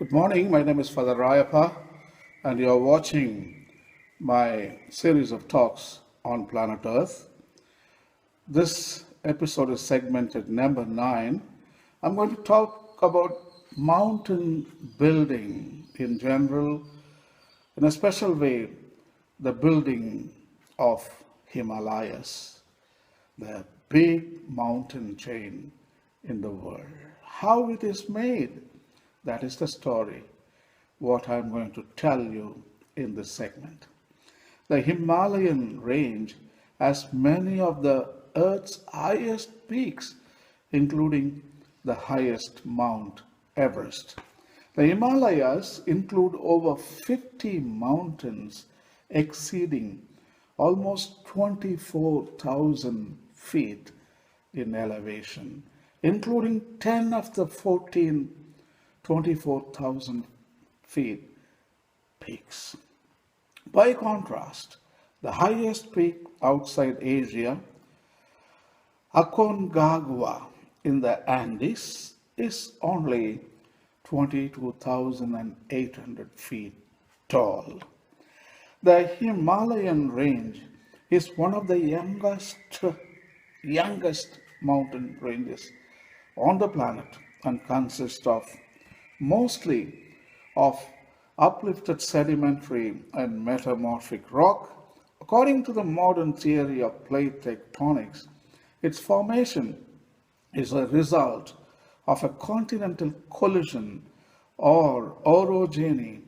Good morning. My name is Father Rayappa, and you are watching my series of talks on planet Earth. This episode is segmented number 9. I'm going to talk about mountain building in general, in a special way, the building of Himalayas, the big mountain chain in the world. How it is made, that is the story, what I'm going to tell you in this segment. The Himalayan range has many of the Earth's highest peaks, including the highest Mount Everest. The Himalayas include over 50 mountains exceeding almost 24,000 feet in elevation, including 10 of the 14 24,000 feet peaks. By contrast, the highest peak outside Asia, Aconcagua in the Andes, is only 22,800 feet tall. The Himalayan range is one of the youngest mountain ranges on the planet and consists of mostly of uplifted sedimentary and metamorphic rock. According to the modern theory of plate tectonics, its formation is a result of a continental collision or orogeny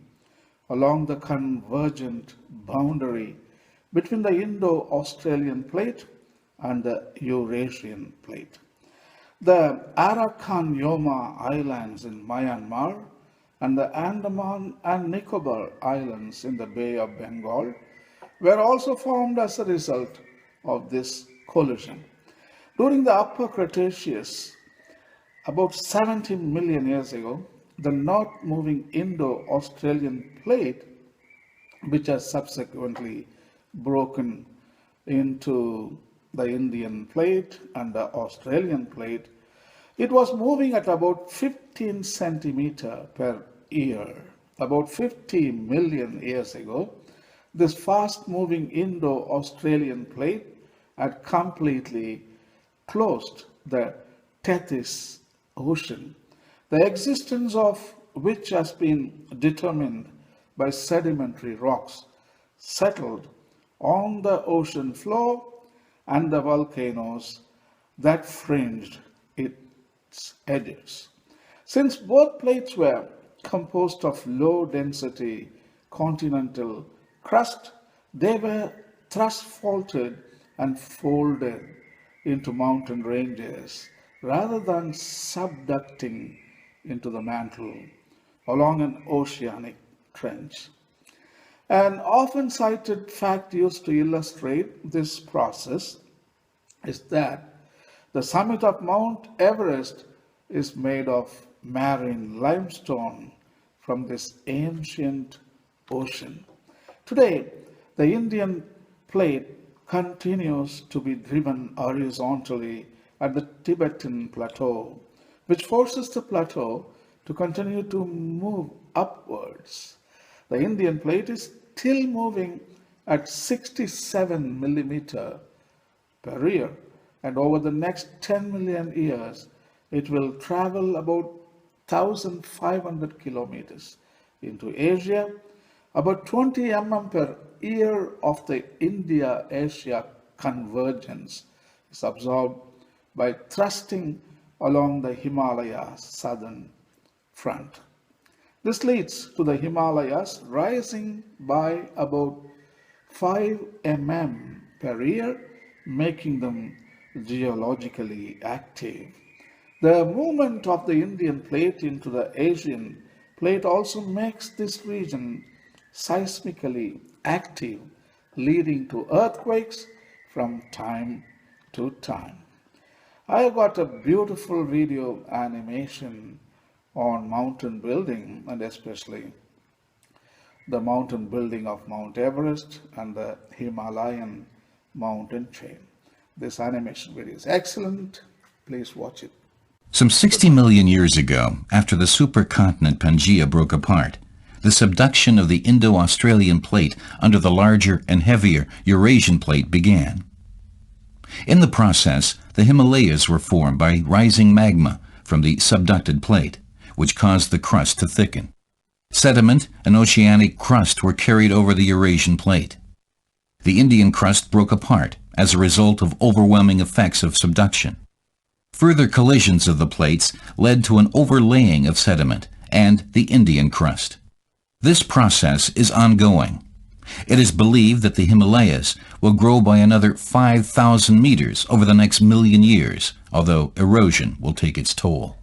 along the convergent boundary between the Indo-Australian plate and the Eurasian plate. The Arakan-Yoma Islands in Myanmar and the Andaman and Nicobar Islands in the Bay of Bengal were also formed as a result of this collision. During the Upper Cretaceous, about 70 million years ago, the north-moving Indo-Australian plate, which has subsequently broken into the Indian plate and the Australian plate, it was moving at about 15 centimeter per year. About 50 million years ago, this fast-moving Indo-Australian plate had completely closed the Tethys Ocean, the existence of which has been determined by sedimentary rocks settled on the ocean floor and the volcanoes that fringed its edges. Since both plates were composed of low-density continental crust, they were thrust faulted and folded into mountain ranges rather than subducting into the mantle along an oceanic trench. An often cited fact used to illustrate this process is that the summit of Mount Everest is made of marine limestone from this ancient ocean. Today, the Indian plate continues to be driven horizontally at the Tibetan plateau, which forces the plateau to continue to move upwards. The Indian plate is still moving at 67 millimeter per year, and over the next 10 million years, it will travel about 1,500 kilometers into Asia. About 20 mm per year of the India-Asia convergence is absorbed by thrusting along the Himalayas southern front. This leads to the Himalayas rising by about 5 mm per year, making them geologically active. The movement of the Indian plate into the Asian plate also makes this region seismically active, leading to earthquakes from time to time. I got a beautiful video animation on mountain building, and especially the mountain building of Mount Everest and the Himalayan mountain chain. This animation video is excellent. Please watch it. Some 60 million years ago, after the supercontinent Pangaea broke apart, the subduction of the Indo-Australian plate under the larger and heavier Eurasian plate began. In the process, the Himalayas were formed by rising magma from the subducted plate, which caused the crust to thicken. Sediment and oceanic crust were carried over the Eurasian plate. The Indian crust broke apart as a result of overwhelming effects of subduction. Further collisions of the plates led to an overlaying of sediment and the Indian crust. This process is ongoing. It is believed that the Himalayas will grow by another 5,000 meters over the next million years, although erosion will take its toll.